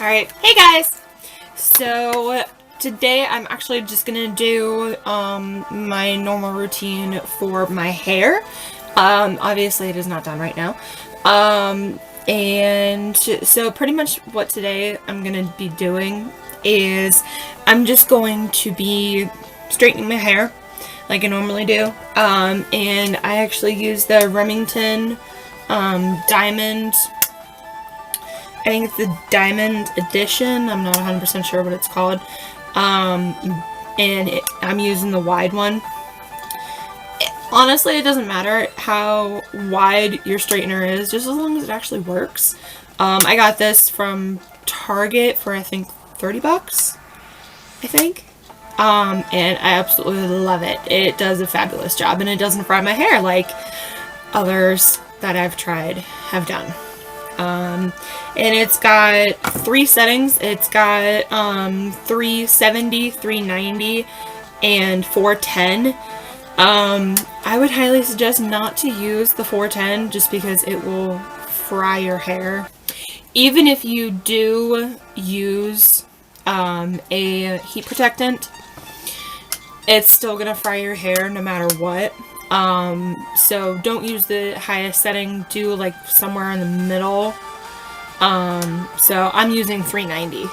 Alright, hey guys! So today I'm actually just gonna do my normal routine for my hair. Obviously it is not done right now. And so pretty much what today I'm gonna be doing is I'm just going to be straightening my hair like I normally do. And I actually use the Remington Diamond. I think it's the Diamond Edition. I'm not 100% sure what it's called. And I'm using the wide one. Honestly, it doesn't matter how wide your straightener is, just as long as it actually works. I got this from Target for I think 30 bucks, I think. And I absolutely love it. It does a fabulous job, and it doesn't fry my hair like others that I've tried have done. And it's got 3 settings. It's got 370, 390, and 410. I would highly suggest not to use the 410 just because it will fry your hair. Even if you do use a heat protectant, it's still gonna fry your hair no matter what. So don't use the highest setting, do like somewhere in the middle. So I'm using 390.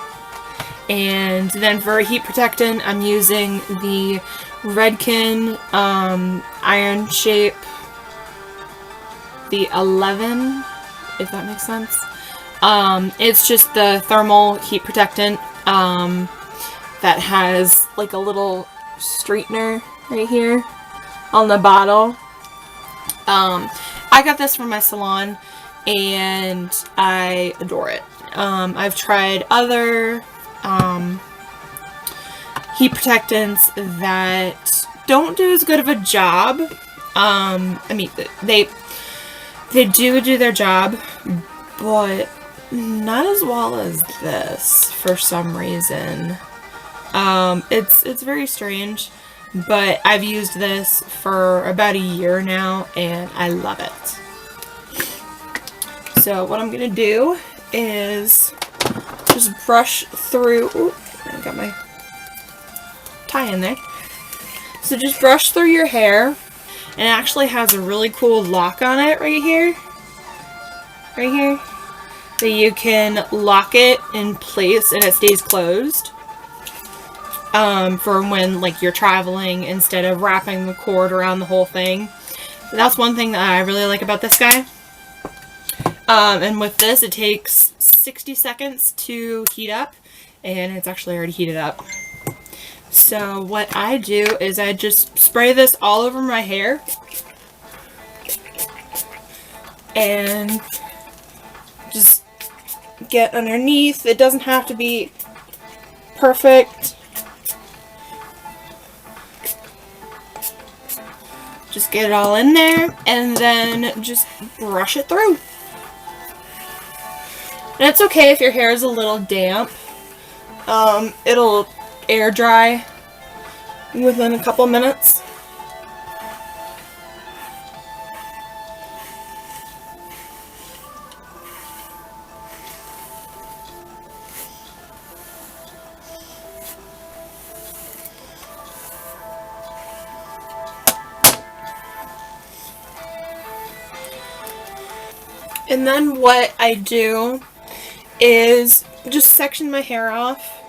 And then for a heat protectant, I'm using the Redken Iron Shape, the 11, if that makes sense. It's just the thermal heat protectant that has like a little straightener right here on the bottle. I got this from my salon and I adore it. I've tried other heat protectants that don't do as good of a job. I mean, they do their job, but not as well as this for some reason. It's very strange. But I've used this for about a year now, and I love it. So what I'm going to do is just brush through... Ooh, I got my tie in there. So just brush through your hair. And it actually has a really cool lock on it right here. Right here. So you can lock it in place and it stays closed. For when like you're traveling instead of wrapping the cord around the whole thing. That's one thing that I really like about this guy. And with this, it takes 60 seconds to heat up, and it's actually already heated up. So what I do is I just spray this all over my hair, and just get underneath. It doesn't have to be perfect. Just get it all in there, and then just brush it through. And it's okay if your hair is a little damp. It'll air dry within a couple minutes. And then what I do is just section my hair off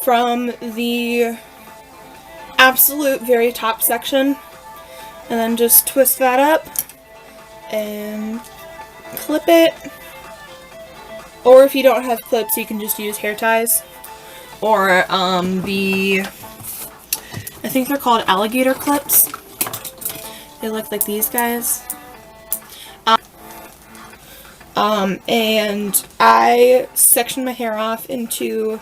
from the absolute very top section, and then just twist that up and clip it. Or if you don't have clips, you can just use hair ties. Or I think they're called alligator clips. They look like these guys. And I section my hair off into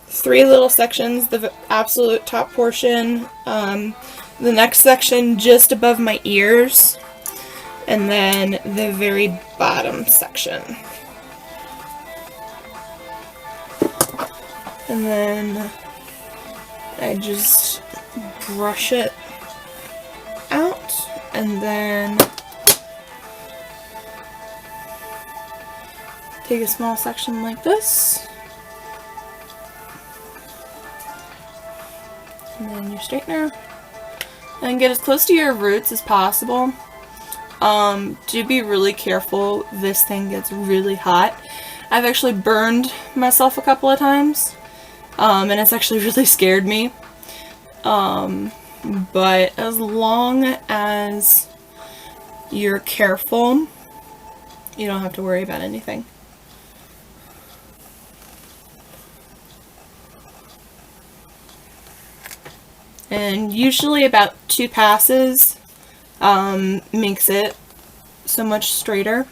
3 little sections. The absolute top portion, the next section just above my ears, and then the very bottom section. And then I just brush it out, and then take a small section like this, your straightener and get as close to your roots as possible. Do be really careful. This thing gets really hot. I've actually burned myself a couple of times, and it's actually really scared me. But as long as you're careful, you don't have to worry about anything. And usually about 2 passes makes it so much straighter.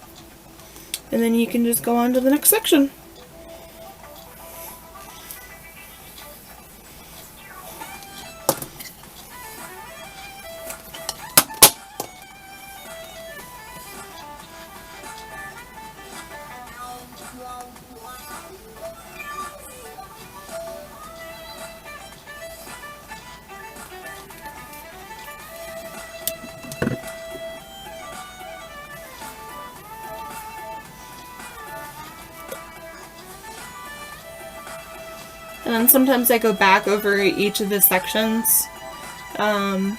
And then you can just go on to the next section. And then sometimes I go back over each of the sections and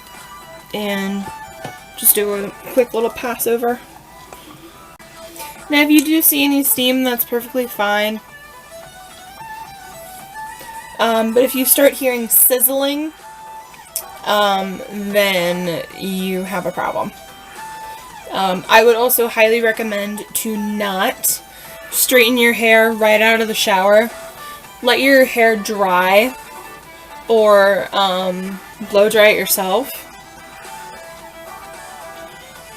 just do a quick little pass over. Now if you do see any steam, that's perfectly fine. But if you start hearing sizzling, then you have a problem. I would also highly recommend to not straighten your hair right out of the shower. Let your hair dry, or blow dry it yourself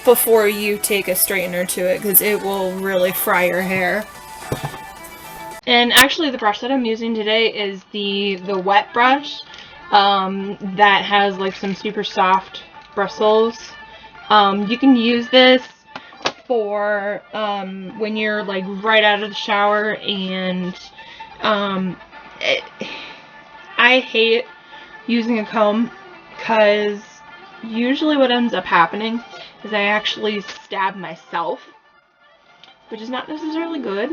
before you take a straightener to it, because it will really fry your hair. And actually the brush that I'm using today is the wet brush that has like some super soft bristles. You can use this for when you're like right out of the shower, and I hate using a comb because usually what ends up happening is I actually stab myself, which is not necessarily good.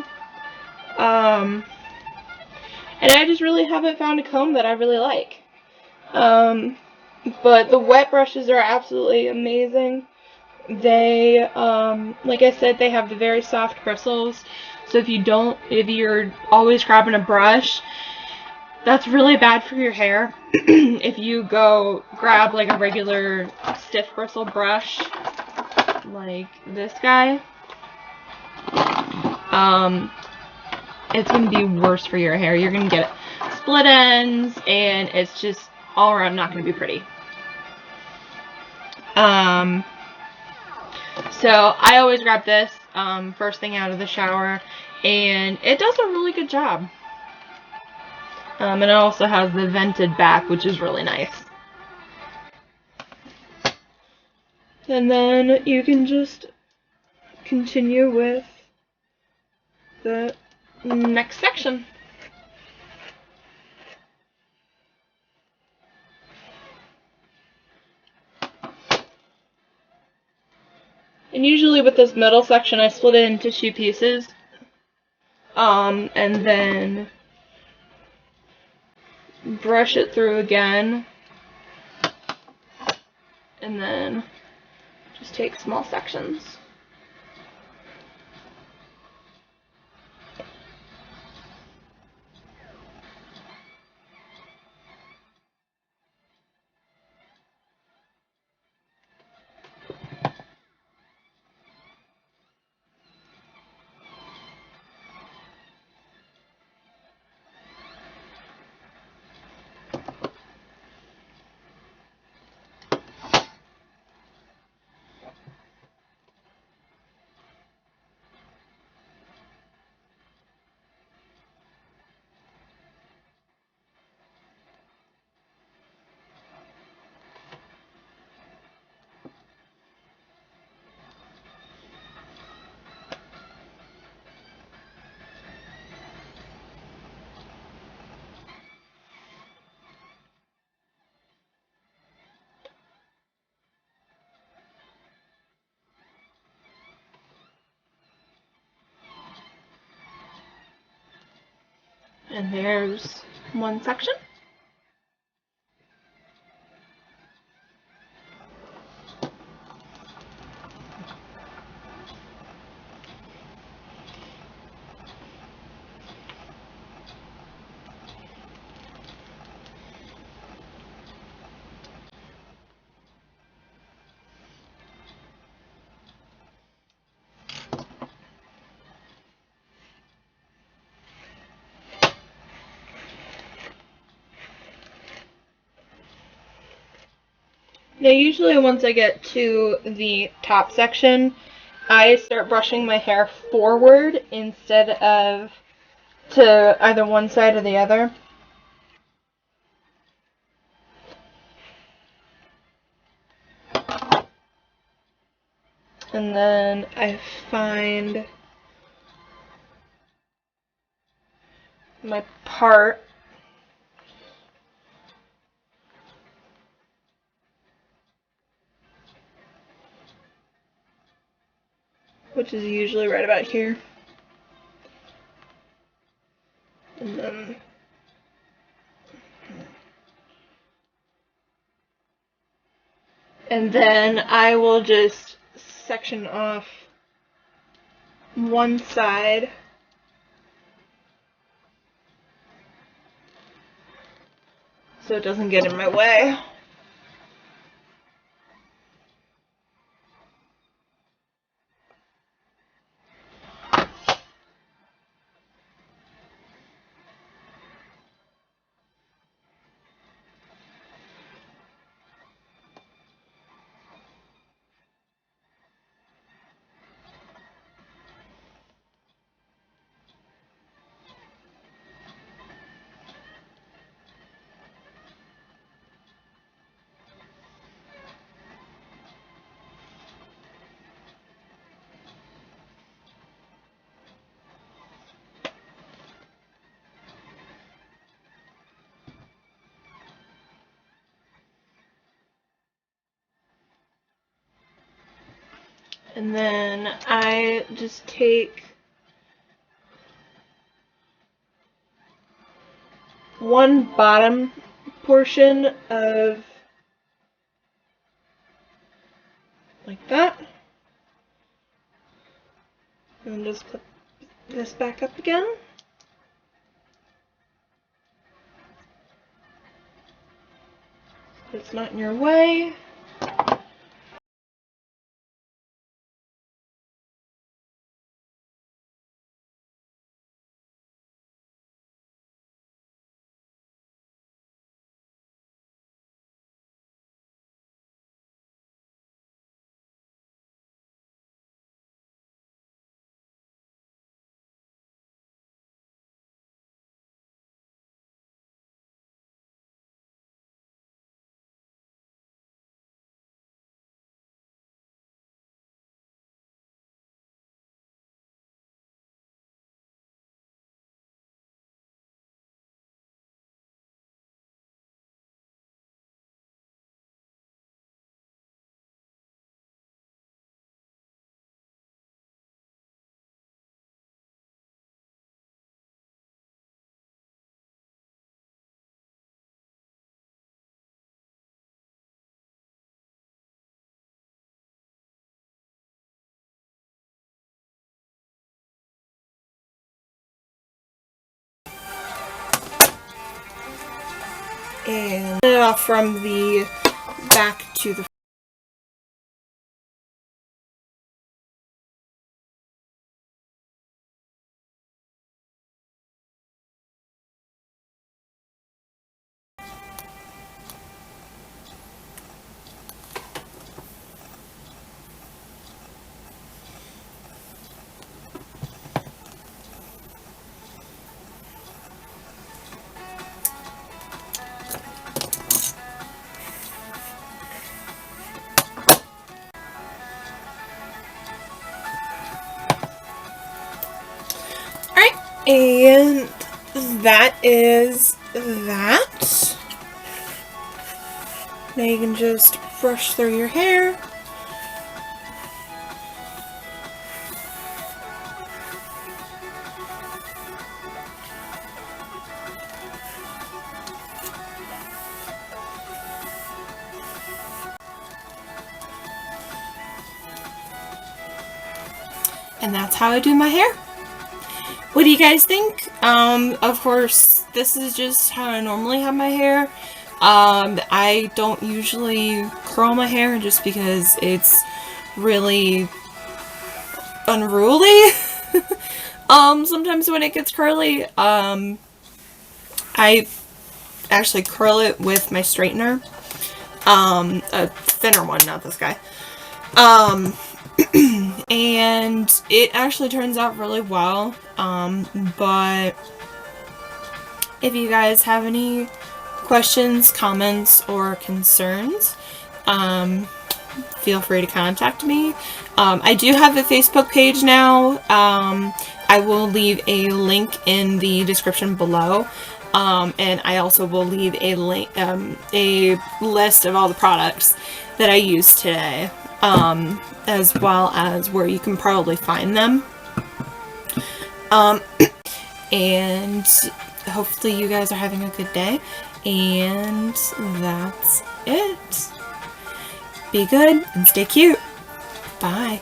And I just really haven't found a comb that I really like. But the wet brushes are absolutely amazing. They, like I said, they have the very soft bristles. So if you're always grabbing a brush, that's really bad for your hair. If you go grab like a regular stiff bristle brush, like this guy, it's going to be worse for your hair. You're going to get split ends, and it's just all around not going to be pretty. So I always grab this first thing out of the shower, and it does a really good job. And it also has the vented back, which is really nice. And then you can just continue with the next section. And usually with this middle section, I split it into 2 pieces. And then brush it through again. And then just take small sections. And there's one section. Now usually once I get to the top section, I start brushing my hair forward instead of to either one side or the other. And then I find my part, which is usually right about here. And then I will just section off one side so it doesn't get in my way. And then I just take one bottom portion of like that, and just put this back up again. So it's not in your way. And it off from the back to the and that is that. Now you can just brush through your hair. And that's how I do my hair. What do you guys think? Of course, this is just how I normally have my hair. I don't usually curl my hair just because it's really unruly. Sometimes when it gets curly, I actually curl it with my straightener. A thinner one, not this guy. And it actually turns out really well. But if you guys have any questions, comments, or concerns, feel free to contact me. I do have a Facebook page now. I will leave a link in the description below. And I also will leave a link, a list of all the products that I used today, as well as where you can probably find them. And hopefully you guys are having a good day, and that's it. Be good and stay cute. Bye.